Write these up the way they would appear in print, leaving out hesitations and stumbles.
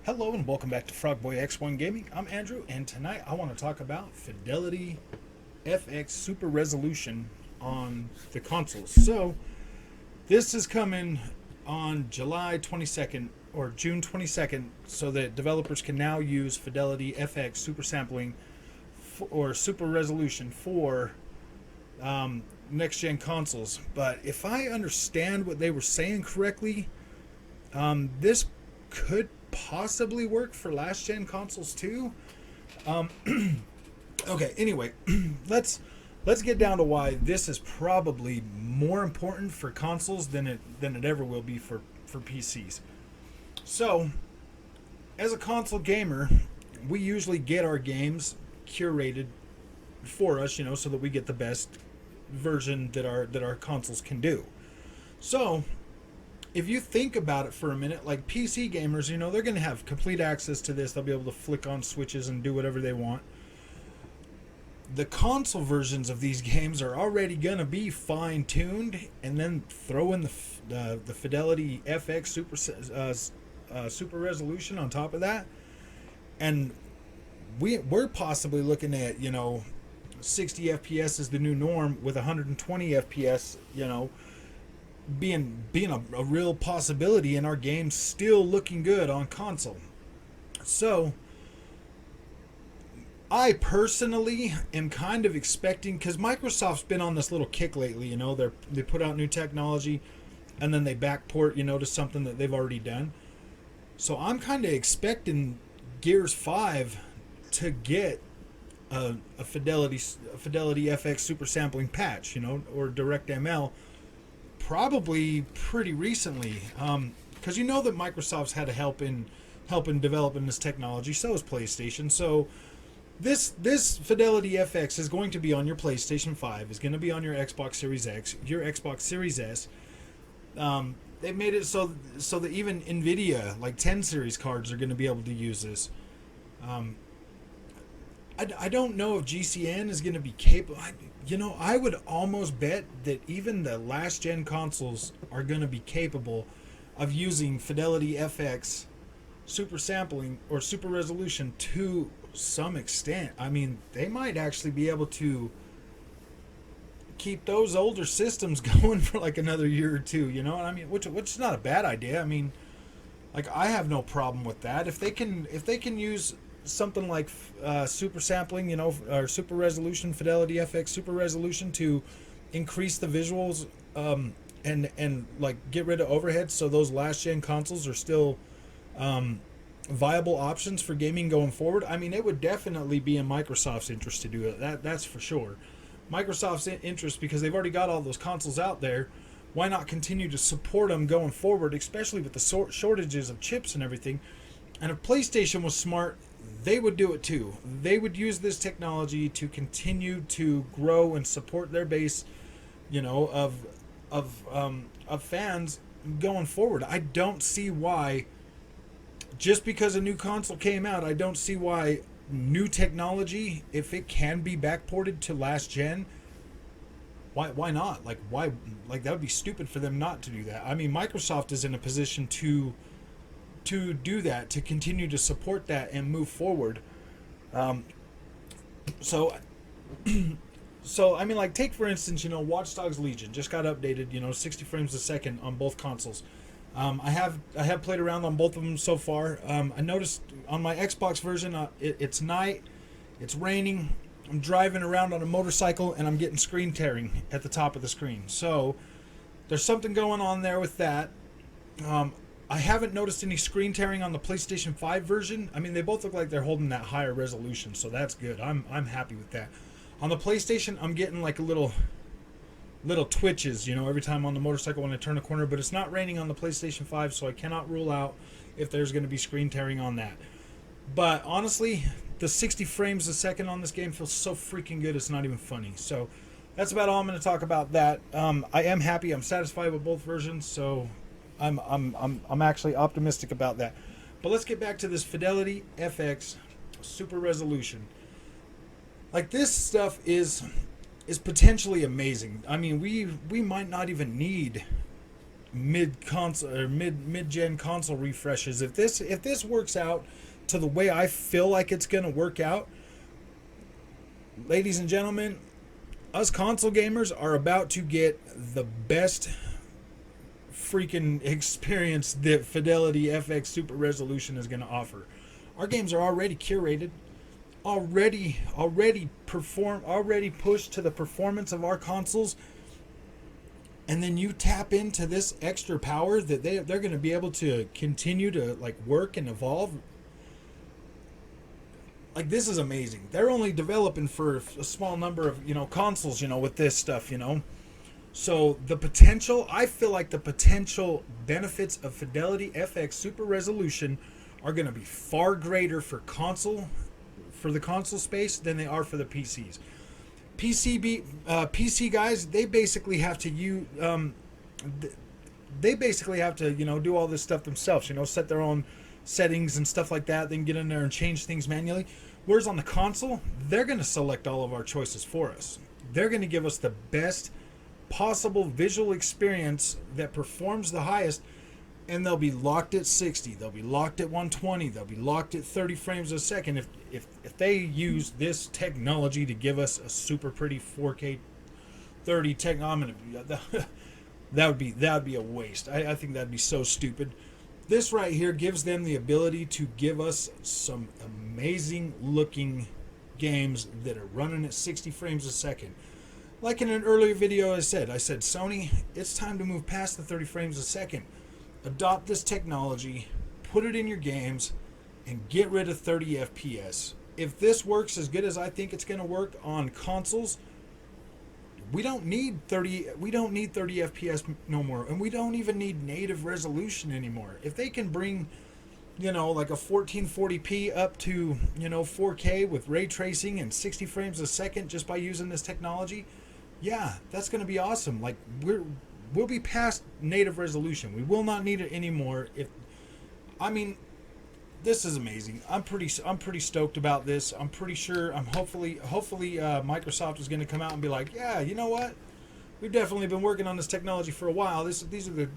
Hello and welcome back to Frogboy X1 Gaming. I'm Andrew, and tonight I want to talk about Fidelity FX Super Resolution on the consoles. So, this is coming on July 22nd or June 22nd, so that developers can now use Fidelity FX Super Sampling or Super Resolution for next gen consoles. But if I understand what they were saying correctly, this could possibly work for last gen consoles too. Um, okay, anyway, let's get down to why this is probably more important for consoles than it ever will be for PCs. So, as a console gamer, we usually get our games curated for us, so that we get the best version that our consoles can do. So, if you think about it for a minute, like PC gamers, they're going to have complete access to this. They'll be able to flick on switches and do whatever they want. The console versions of these games are already going to be fine-tuned, and then throw in the Fidelity FX Super Resolution on top of that, and we're possibly looking at 60 FPS is the new norm, with 120 FPS being a real possibility, and our game's still looking good on console. So I personally am kind of expecting, because Microsoft's been on this little kick lately, they put out new technology and then they backport to something that they've already done. So I'm kind of expecting Gears 5 to get a Fidelity FX Super Sampling patch, or DirectML, probably pretty recently, because that Microsoft's had to help in developing this technology. So is PlayStation. So this Fidelity FX is going to be on your PlayStation 5. Is going to be on your Xbox Series X, your Xbox Series S. They made it so that even Nvidia, like 10 series cards, are going to be able to use this. I don't know if GCN is going to be capable. I would almost bet that even the last gen consoles are going to be capable of using Fidelity FX Super Sampling or Super Resolution to some extent. I mean, they might actually be able to keep those older systems going for like another year or two, which is not a bad idea. I mean, like, I have no problem with that. If they can use something like super sampling, or super resolution, Fidelity FX Super Resolution, to increase the visuals, and like get rid of overhead, so those last gen consoles are still viable options for gaming going forward. I mean, it would definitely be in Microsoft's interest to do it. That's for sure. Microsoft's interest, because they've already got all those consoles out there. Why not continue to support them going forward, especially with the shortages of chips and everything? And if PlayStation was smart, they would do it too. They would use this technology to continue to grow and support their base, of fans going forward. I don't see why, just because a new console came out, I don't see why new technology, if it can be backported to last gen, why not? Like, why? Like, that would be stupid for them not to do that. I mean, Microsoft is in a position to do that, to continue to support that and move forward. So I mean, like, take for instance, Watch Dogs Legion just got updated, 60 frames a second on both consoles. I have played around on both of them so far. I noticed on my Xbox version, it's night, it's raining, I'm driving around on a motorcycle, and I'm getting screen tearing at the top of the screen. So there's something going on there with that. I haven't noticed any screen tearing on the PlayStation 5 version. I mean, they both look like they're holding that higher resolution, so that's good. I'm happy with that. On the PlayStation, I'm getting like a little twitches, every time on the motorcycle when I turn a corner, but it's not raining on the PlayStation 5, so I cannot rule out if there's going to be screen tearing on that. But honestly, the 60 frames a second on this game feels so freaking good, it's not even funny. So that's about all I'm going to talk about that. I am happy. I'm satisfied with both versions, so I'm actually optimistic about that. But let's get back to this Fidelity FX Super Resolution. Like, this stuff is potentially amazing. I mean, we might not even need mid console or mid gen console refreshes. If this works out to the way I feel like it's going to work out, ladies and gentlemen, us console gamers are about to get the best freaking experience that FidelityFX Super Resolution is going to offer. Our games are already curated, already pushed to the performance of our consoles, and then you tap into this extra power that they're going to be able to continue to like work and evolve. Like, this is amazing. They're only developing for a small number of consoles with this stuff. So the potential, I feel like the potential benefits of FidelityFX Super Resolution are going to be far greater for the console space than they are for the PCs. PC guys, they basically have to do all this stuff themselves. Set their own settings and stuff like that. They can get in there and change things manually. Whereas on the console, they're going to select all of our choices for us. They're going to give us the best possible visual experience that performs the highest, and they'll be locked at 60, they'll be locked at 120, they'll be locked at 30 frames a second. If they use this technology to give us a super pretty 4K 30 technology, that would be a waste. I think that'd be so stupid. This right here gives them the ability to give us some amazing looking games that are running at 60 frames a second. Like in an earlier video I said, Sony, it's time to move past the 30 frames a second. Adopt this technology, put it in your games, and get rid of 30 FPS. If this works as good as I think it's going to work on consoles, we don't need 30 FPS no more, and we don't even need native resolution anymore. If they can bring like a 1440p up to 4K with ray tracing and 60 frames a second just by using this technology, yeah, that's going to be awesome. Like, we'll be past native resolution. We will not need it anymore. This is amazing. I'm pretty stoked about this. I'm pretty sure. Hopefully Microsoft is going to come out and be like, yeah, you know what? We've definitely been working on this technology for a while. These are the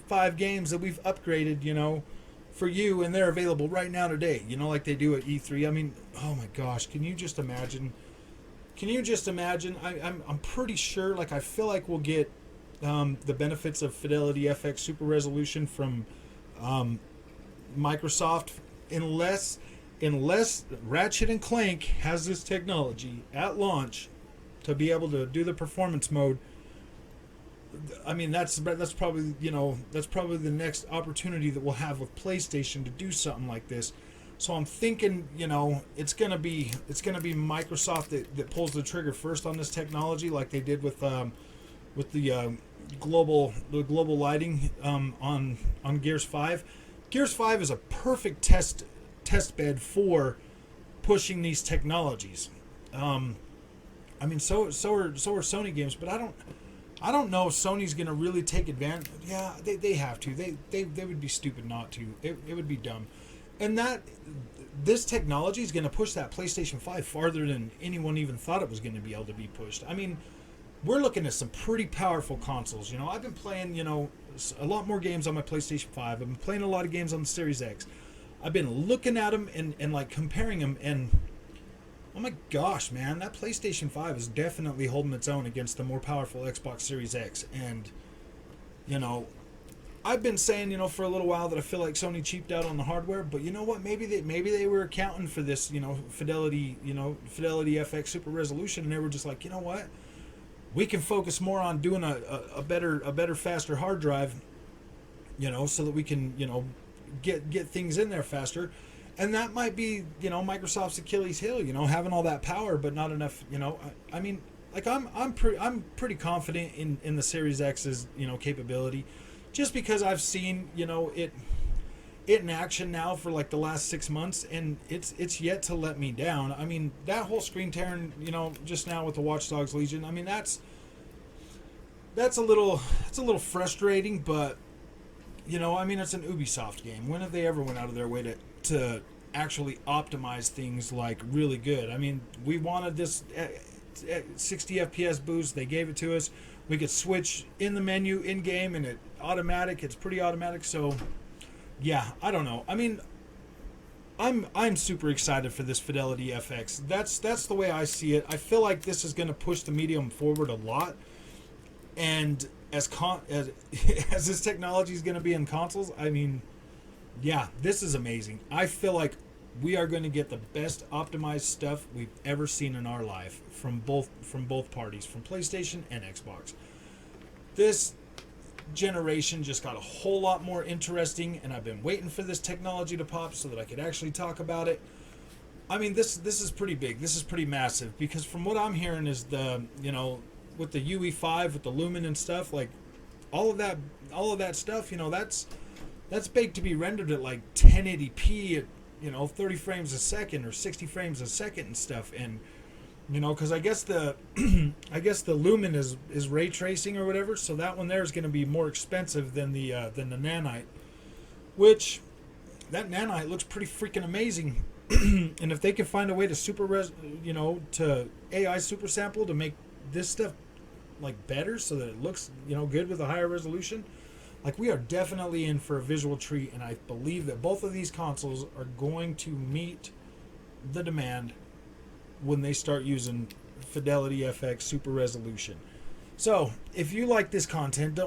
5 games that we've upgraded, for you, and they're available right now today. Like they do at E3. I mean, oh my gosh, can you just imagine? I'm pretty sure. Like, I feel like we'll get the benefits of FidelityFX Super Resolution from Microsoft, unless Ratchet and Clank has this technology at launch to be able to do the performance mode. I mean, that's probably the next opportunity that we'll have with PlayStation to do something like this. So I'm thinking, it's gonna be Microsoft that pulls the trigger first on this technology, like they did with the global lighting on Gears 5. Gears 5 is a perfect test bed for pushing these technologies. So are Sony games, but I don't know if Sony's gonna really take advantage. Yeah, they have to. They would be stupid not to. It would be dumb. And this technology is going to push that PlayStation 5 farther than anyone even thought it was going to be able to be pushed. I mean, we're looking at some pretty powerful consoles. I've been playing, a lot more games on my PlayStation 5. I've been playing a lot of games on the Series X. I've been looking at them and like comparing them, and oh my gosh, man, that PlayStation 5 is definitely holding its own against the more powerful Xbox Series X. And, I've been saying, for a little while that I feel like Sony cheaped out on the hardware, but you know what? Maybe they were accounting for this, FidelityFX Super Resolution, and they were just like, you know what? We can focus more on doing a better, faster hard drive, so that we can, get things in there faster. And that might be, Microsoft's Achilles heel, having all that power but not enough, I mean, like I'm pretty confident in the Series X's, capability. Just because I've seen, it in action now for like the last 6 months, and it's yet to let me down. I mean, that whole screen tearing, just now with the Watch Dogs Legion, I mean, that's a little frustrating, but it's an Ubisoft game. When have they ever went out of their way to actually optimize things like really good? I mean, we wanted this 60 FPS boost. They gave it to us. We could switch in the menu in game, and it's pretty automatic. So yeah, I don't know. I mean, I'm super excited for this FidelityFX. That's the way I see it. I feel like this is going to push the medium forward a lot, and as as this technology is going to be in consoles, I mean, yeah, this is amazing. I feel like we are going to get the best optimized stuff we've ever seen in our life from both parties, from PlayStation and Xbox. This generation just got a whole lot more interesting, and I've been waiting for this technology to pop so that I could actually talk about it. I mean, this is pretty big. This is pretty massive, because from what I'm hearing is with the UE5 with the Lumen and stuff, like all of that stuff, that's baked to be rendered at like 1080p at 30 frames a second or 60 frames a second and stuff. And because I guess the Lumen is ray tracing or whatever, so that one there is going to be more expensive than the nanite, which that nanite looks pretty freaking amazing. And if they can find a way to to AI super sample to make this stuff like better so that it looks good with a higher resolution, like, we are definitely in for a visual treat. And I believe that both of these consoles are going to meet the demand when they start using FidelityFX Super Resolution. So if you like this content,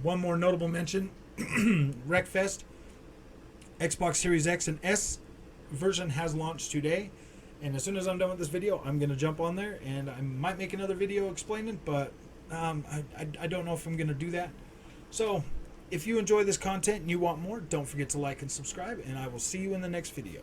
one more notable mention: Wreckfest Xbox Series X and S version has launched today, and as soon as I'm done with this video, I'm going to jump on there, and I might make another video explaining, but I don't know if I'm going to do that. So if you enjoy this content and you want more, don't forget to like and subscribe, and I will see you in the next video.